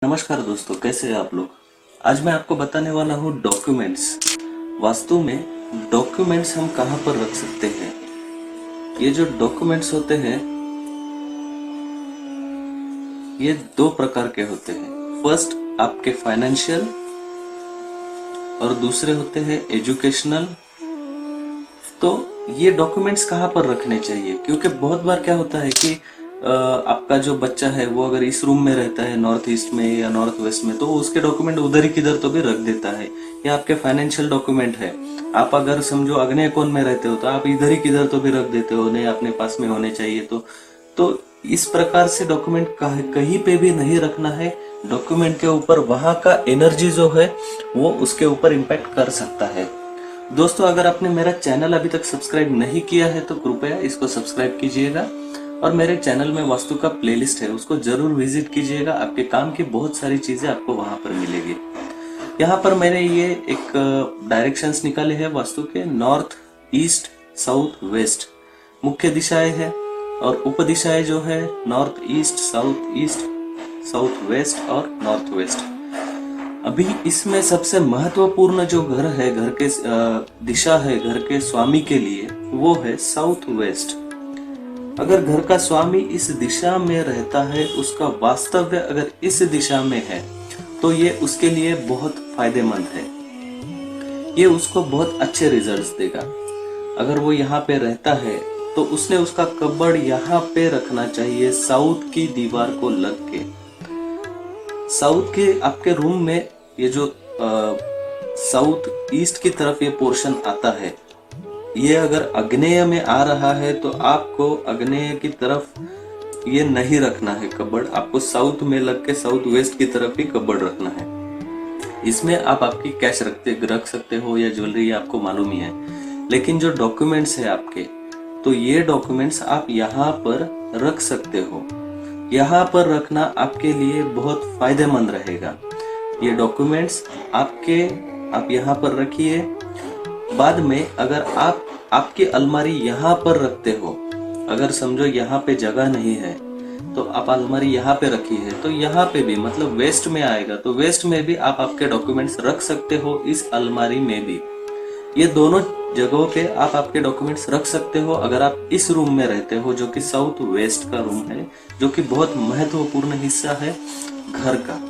नमस्कार दोस्तों, कैसे हैं आप लोग। आज मैं आपको बताने वाला हूँ डॉक्यूमेंट्स। वास्तु में डॉक्यूमेंट्स हम कहाँ पर रख सकते हैं। ये जो डॉक्यूमेंट्स होते हैं ये दो प्रकार के होते हैं। फर्स्ट आपके फाइनेंशियल और दूसरे होते हैं एजुकेशनल। तो ये डॉक्यूमेंट्स कहाँ पर रखने चाहिए, क्योंकि बहुत बार क्या होता है कि आपका जो बच्चा है वो अगर इस रूम में रहता है नॉर्थ ईस्ट में या नॉर्थ वेस्ट में, तो उसके डॉक्यूमेंट उधर ही किधर तो भी रख देता है। या आपके फाइनेंशियल डॉक्यूमेंट है, आप अगर समझो अग्नेय कोण में रहते हो तो आप इधर ही किधर तो भी रख देते हो, नहीं अपने पास में होने चाहिए। तो इस प्रकार से डॉक्यूमेंट कहीं पे भी नहीं रखना है। डॉक्यूमेंट के ऊपर वहां का एनर्जी जो है वो उसके ऊपर इम्पैक्ट कर सकता है। दोस्तों, अगर आपने मेरा चैनल अभी तक सब्सक्राइब नहीं किया है तो कृपया इसको सब्सक्राइब कीजिएगा और मेरे चैनल में वास्तु का प्लेलिस्ट है उसको जरूर विजिट कीजिएगा। आपके काम की बहुत सारी चीजें आपको वहां पर मिलेगी। यहाँ पर मैंने ये एक डायरेक्शंस निकाले हैं वास्तु के। नॉर्थ, ईस्ट, साउथ, वेस्ट मुख्य दिशाएं हैं और उप दिशाएं जो है नॉर्थ ईस्ट, साउथ वेस्ट और नॉर्थ वेस्ट। अभी इसमें सबसे महत्वपूर्ण जो घर है, घर के दिशा है घर के स्वामी के लिए, वो है साउथ वेस्ट। अगर घर का स्वामी इस दिशा में रहता है, उसका वास्तव्य अगर इस दिशा में है, तो ये उसके लिए बहुत फायदेमंद है। ये उसको बहुत अच्छे रिजल्ट्स देगा। अगर वो यहाँ पे रहता है तो उसने उसका कबर्ड यहाँ पे रखना चाहिए, साउथ की दीवार को लग के। साउथ के आपके रूम में ये जो साउथ ईस्ट की तरफ ये पोर्शन आता है, ये अगर अग्नेय में आ रहा है तो आपको अग्नेय की तरफ ये नहीं रखना है कबर्ड। आपको साउथ में लग के साउथ वेस्ट की तरफ ही कबर्ड रखना है। इसमें आप आपकी कैश रख सकते हो या ज्वेलरी, आपको मालूम ही है। लेकिन जो डॉक्यूमेंट्स है आपके, तो ये डॉक्यूमेंट्स आप यहाँ पर रख सकते हो। यहाँ पर रखना आपके लिए बहुत फायदेमंद रहेगा। ये डॉक्यूमेंट्स आप यहाँ पर रखिए। बाद में अगर आपकी अलमारी यहाँ पर रखते हो, अगर समझो यहाँ पे जगह नहीं है तो आप अलमारी यहाँ पे रखी है, तो यहाँ पे भी मतलब वेस्ट में आएगा, तो वेस्ट में भी आप आपके डॉक्यूमेंट्स रख सकते हो, इस अलमारी में भी। ये दोनों जगहों पे आप आपके डॉक्यूमेंट्स रख सकते हो अगर आप इस रूम में रहते हो, जो कि साउथ वेस्ट का रूम है, जो कि बहुत महत्वपूर्ण हिस्सा है घर का।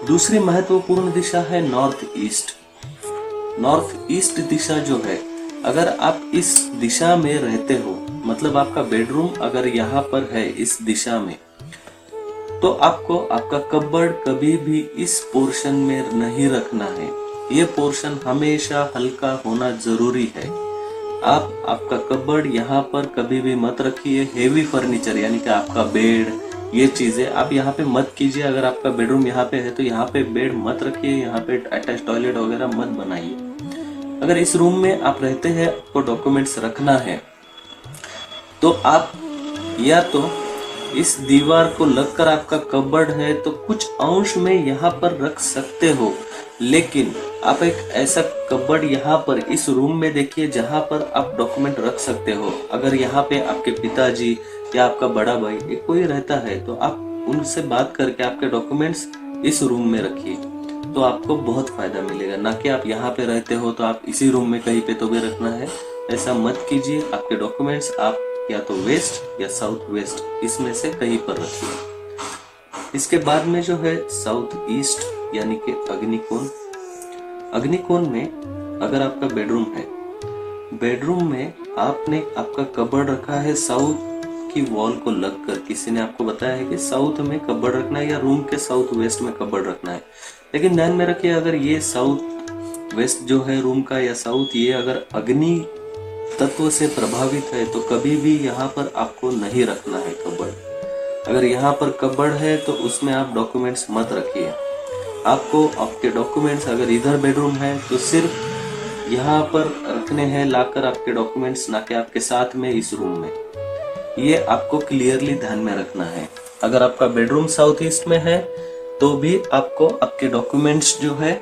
दूसरी महत्वपूर्ण दिशा है नॉर्थ ईस्ट। नॉर्थ ईस्ट दिशा जो है, अगर आप इस दिशा में रहते हो, मतलब आपका बेडरूम अगर यहाँ पर है इस दिशा में, तो आपको आपका कबर्ड कभी भी इस पोर्शन में नहीं रखना है। ये पोर्शन हमेशा हल्का होना जरूरी है। आप आपका कबर्ड यहाँ पर कभी भी मत रखिए। हेवी फर्नीचर यानी कि आपका बेड, ये चीजें आप यहाँ पे मत कीजिए। अगर आपका बेडरूम यहाँ पे है तो यहाँ पे बेड मत रखिए, यहाँ पे अटैच टॉयलेट वगैरह मत बनाइए। अगर इस रूम में आप रहते हैं, आपको डॉक्यूमेंट्स रखना है, तो आप या तो इस दीवार को लगकर आपका कबर्ड है तो कुछ अंश में यहाँ पर रख सकते हो। लेकिन आप एक ऐसा कबर्ड यहाँ पर इस रूम में देखिए जहां पर आप डॉक्यूमेंट रख सकते हो। अगर यहाँ पे आपके पिताजी या आपका बड़ा भाई कोई रहता है तो आप उनसे बात करके आपके डॉक्यूमेंट्स इस रूम में रखिए, तो आपको बहुत फायदा मिलेगा। ना कि आप यहाँ पे रहते हो तो आप इसी रूम में कहीं पे तो भी रखना है, ऐसा मत कीजिए। आपके डॉक्यूमेंट्स आप या तो वेस्ट या साउथ वेस्ट इसमें से कहीं पर रखिए। इसके बाद में जो है साउथ ईस्ट यानी कि अग्निकोण। अग्निकोण में अगर आपका बेडरूम है, बेडरूम में आपने आपका कबर्ड रखा है साउथ की वॉल को लगकर। किसी ने आपको बताया है कि साउथ में कबर्ड रखना है या रूम के साउथ वेस्ट में कबर्ड रखना है। लेकिन ध्यान में रखिए, अगर ये साउथ वेस्ट जो है रूम का या साउथ, ये अगर अग्नि तत्व से प्रभावित है तो कभी भी यहाँ पर आपको नहीं रखना है कबर्ड। अगर यहाँ पर कबर्ड है तो उसमें आप डॉक्यूमेंट्स मत रखिए। आपको आपके डॉक्यूमेंट्स अगर इधर बेडरूम है तो सिर्फ यहाँ पर रखने हैं लाकर आपके डॉक्यूमेंट्स, ना कि आपके साथ में इस रूम में। ये आपको क्लियरली ध्यान में रखना है। अगर आपका बेडरूम साउथ ईस्ट में है तो भी आपको आपके डॉक्यूमेंट्स जो है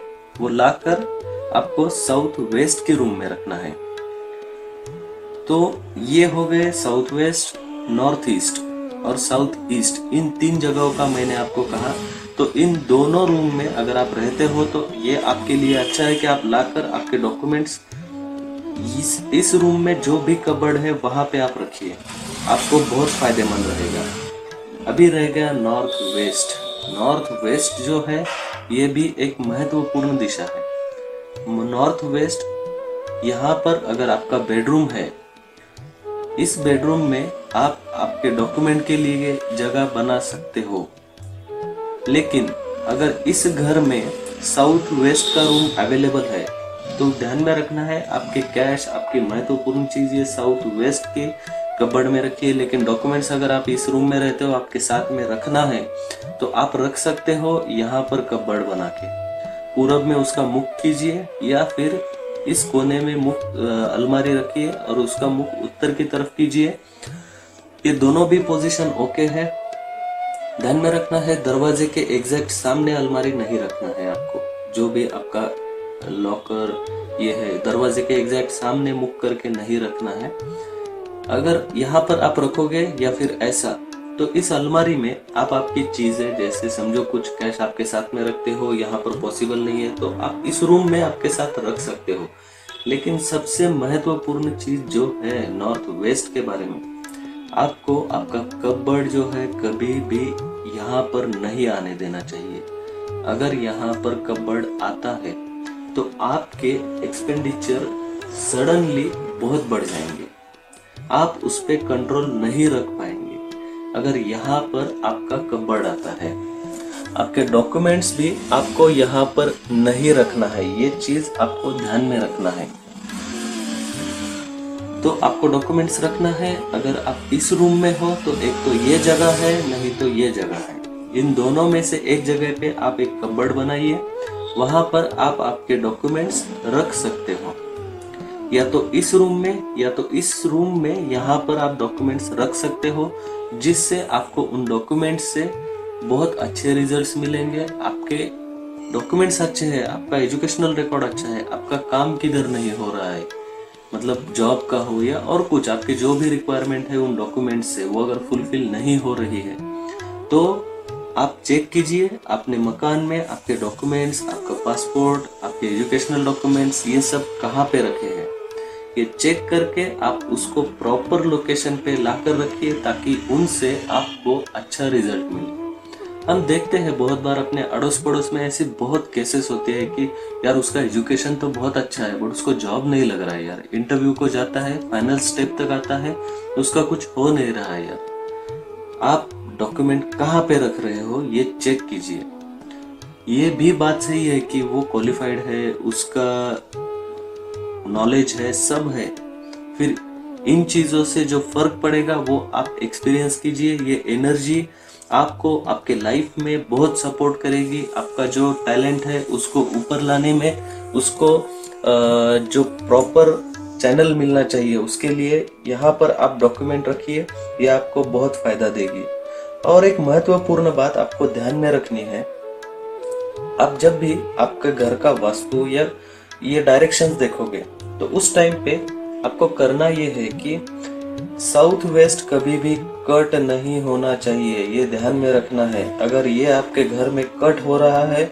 वो लाकर आपको साउथ वेस्ट के रूम में रखना है। तो ये हो गए साउथ वेस्ट, नॉर्थ ईस्ट। और साउथ ईस्ट, इन 3 जगहों का मैंने आपको कहा। तो इन दोनों रूम में अगर आप रहते हो तो ये आपके लिए अच्छा है कि आप लाकर आपके डॉक्यूमेंट्स इस रूम में जो भी कबर्ड है वहां पे आप रखिए, आपको बहुत फायदेमंद रहेगा। अभी रह गया नॉर्थ वेस्ट। नॉर्थ वेस्ट जो है ये भी एक महत्वपूर्ण दिशा है। नॉर्थ वेस्ट, यहाँ पर अगर आपका बेडरूम है, इस बेडरूम में आप आपके डॉक्यूमेंट के लिए जगह बना सकते हो। लेकिन अगर इस घर में साउथ वेस्ट का रूम अवेलेबल है तो ध्यान में रखना है आपके कैश, आपकी महत्वपूर्ण चीज ये साउथ वेस्ट के कबर्ड में रखिए। लेकिन डॉक्यूमेंट्स अगर आप इस रूम में रहते हो, आपके साथ में रखना है तो आप रख सकते हो यहाँ पर कबर्ड बना के। पूरब में उसका मुख कीजिए या फिर इस कोने में मुख अलमारी रखिए और उसका मुख उत्तर की तरफ कीजिए। ये दोनों भी पोजीशन ओके है। ध्यान में रखना है दरवाजे के एग्जैक्ट सामने अलमारी नहीं रखना है आपको। जो भी आपका लॉकर ये है, दरवाजे के एग्जैक्ट सामने मुख करके नहीं रखना है। अगर यहाँ पर आप रखोगे या फिर ऐसा, तो इस अलमारी में आप आपकी चीजें, जैसे समझो कुछ कैश आपके साथ में रखते हो, यहाँ पर पॉसिबल नहीं है तो आप इस रूम में आपके साथ रख सकते हो। लेकिन सबसे महत्वपूर्ण चीज जो है नॉर्थ वेस्ट के बारे में, आपको आपका कबर्ड जो है कभी भी यहाँ पर नहीं आने देना चाहिए। अगर यहाँ पर कबर्ड आता है तो आपके एक्सपेंडिचर सडनली बहुत बढ़ जाएंगे, आप उस पे कंट्रोल नहीं रख पाएंगे। अगर यहाँ पर आपका कबर्ड आता है, आपके डॉक्यूमेंट्स भी आपको यहाँ पर नहीं रखना है, ये चीज आपको ध्यान में रखना है। तो आपको डॉक्यूमेंट्स रखना है, अगर आप इस रूम में हो तो एक तो ये जगह है, नहीं तो ये जगह है। इन दोनों में से एक जगह पे आप एक कबर्ड बनाइए, वहां पर आप आपके डॉक्यूमेंट्स रख सकते हो। या तो इस रूम में या तो इस रूम में, यहाँ पर आप डॉक्यूमेंट्स रख सकते हो, जिससे आपको उन डॉक्यूमेंट्स से बहुत अच्छे रिजल्ट्स मिलेंगे। आपके डॉक्यूमेंट्स अच्छे हैं, आपका एजुकेशनल रिकॉर्ड अच्छा है, आपका काम किधर नहीं हो रहा है, मतलब जॉब का हो या और कुछ, आपके जो भी रिक्वायरमेंट है उन डॉक्यूमेंट्स से वो अगर फुलफिल नहीं हो रही है तो आप चेक कीजिए अपने मकान में आपके डॉक्यूमेंट्स, आपका पासपोर्ट, आपके एजुकेशनल डॉक्यूमेंट्स, ये सब कहाँ पे रखे हैं। ये चेक करके आप उसको प्रॉपर लोकेशन पे लाकर रखिए ताकि उनसे आपको अच्छा रिजल्ट मिले। हम देखते हैं बहुत बार अपने अड़ोस पड़ोस में ऐसी बहुत केसेस होते हैं कि यार उसका एजुकेशन तो बहुत अच्छा है बट उसको जॉब नहीं लग रहा है यार, इंटरव्यू को जाता है, फाइनल स्टेप तक आता है, उसका कुछ हो नहीं रहा है यार। आप डॉक्यूमेंट कहाँ पे रख रहे हो ये चेक कीजिए। ये भी बात सही है कि वो क्वालिफाइड है, उसका नॉलेज है, सब है, फिर इन चीजों से जो फर्क पड़ेगा वो आप एक्सपीरियंस कीजिए। ये एनर्जी आपको आपके लाइफ में बहुत सपोर्ट करेगी। आपका जो टैलेंट है उसको ऊपर लाने में, उसको जो प्रॉपर चैनल मिलना चाहिए उसके लिए यहाँ पर आप डॉक्यूमेंट रखिए, ये आपको बहुत फायदा देगी। और एक महत्वपूर्ण बात आपको ध्यान में रखनी है, आप जब भी आपके घर का वास्तु या ये डायरेक्शंस देखोगे तो उस टाइम पे आपको करना ये है कि साउथ वेस्ट कभी भी कट नहीं होना चाहिए, ये ध्यान में रखना है। अगर ये आपके घर में कट हो रहा है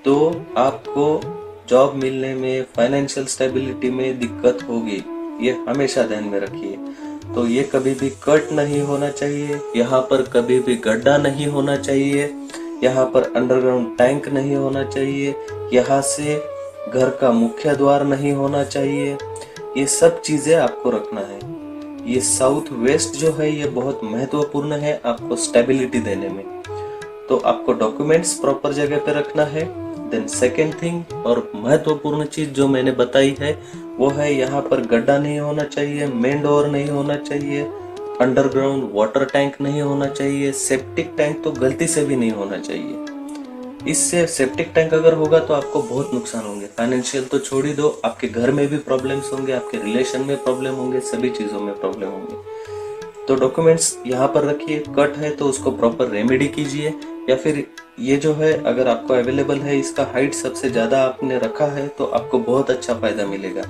तो आपको जॉब मिलने में, फाइनेंशियल स्टेबिलिटी में दिक्कत होगी, ये हमेशा ध्यान में रखिए। तो ये कभी भी कट नहीं होना चाहिए, यहाँ पर कभी भी गड्ढा नहीं होना चाहिए, यहाँ पर अंडरग्राउंड टैंक नहीं होना चाहिए, यहाँ से घर का मुख्य द्वार नहीं होना चाहिए। ये सब चीजें आपको रखना है। ये साउथ वेस्ट जो है ये बहुत महत्वपूर्ण है आपको स्टेबिलिटी देने में। तो आपको डॉक्यूमेंट्स प्रॉपर जगह पे रखना है। देन सेकेंड थिंग और महत्वपूर्ण चीज जो मैंने बताई है वो है यहाँ पर गड्ढा नहीं होना चाहिए, मेन डोर नहीं होना चाहिए, अंडरग्राउंड वाटर टैंक नहीं होना चाहिए, सेप्टिक टैंक तो गलती से भी नहीं होना चाहिए। इससे सेप्टिक टैंक अगर होगा तो आपको बहुत नुकसान होंगे, फाइनेंशियल तो छोड़ ही दो, आपके घर में भी प्रॉब्लम्स होंगे, आपके रिलेशन में प्रॉब्लम होंगे, सभी चीजों में प्रॉब्लम होंगे। तो डॉक्यूमेंट्स यहाँ पर रखिए, कट है तो उसको प्रॉपर रेमेडी कीजिए, या फिर ये जो है अगर आपको अवेलेबल है इसका हाइट सबसे ज्यादा आपने रखा है तो आपको बहुत अच्छा फायदा मिलेगा।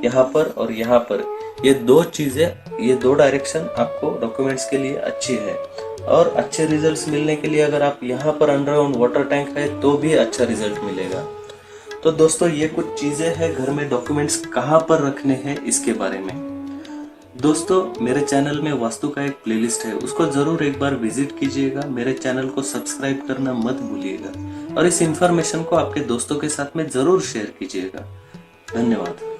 यहाँ पर और यहाँ पर ये दो चीजें, ये दो डायरेक्शन आपको डॉक्यूमेंट्स के लिए अच्छी है। और अच्छे रिजल्ट्स मिलने के लिए अगर आप यहाँ पर अंडरग्राउंड वाटर टैंक है तो भी अच्छा रिजल्ट मिलेगा। तो दोस्तों ये कुछ चीजें हैं घर में डॉक्यूमेंट्स कहाँ पर रखने हैं इसके बारे में। दोस्तों मेरे चैनल में वास्तु का एक प्लेलिस्ट है, उसको जरूर एक बार विजिट कीजिएगा। मेरे चैनल को सब्सक्राइब करना मत भूलिएगा और इस इंफॉर्मेशन को आपके दोस्तों के साथ में जरूर शेयर कीजिएगा। धन्यवाद।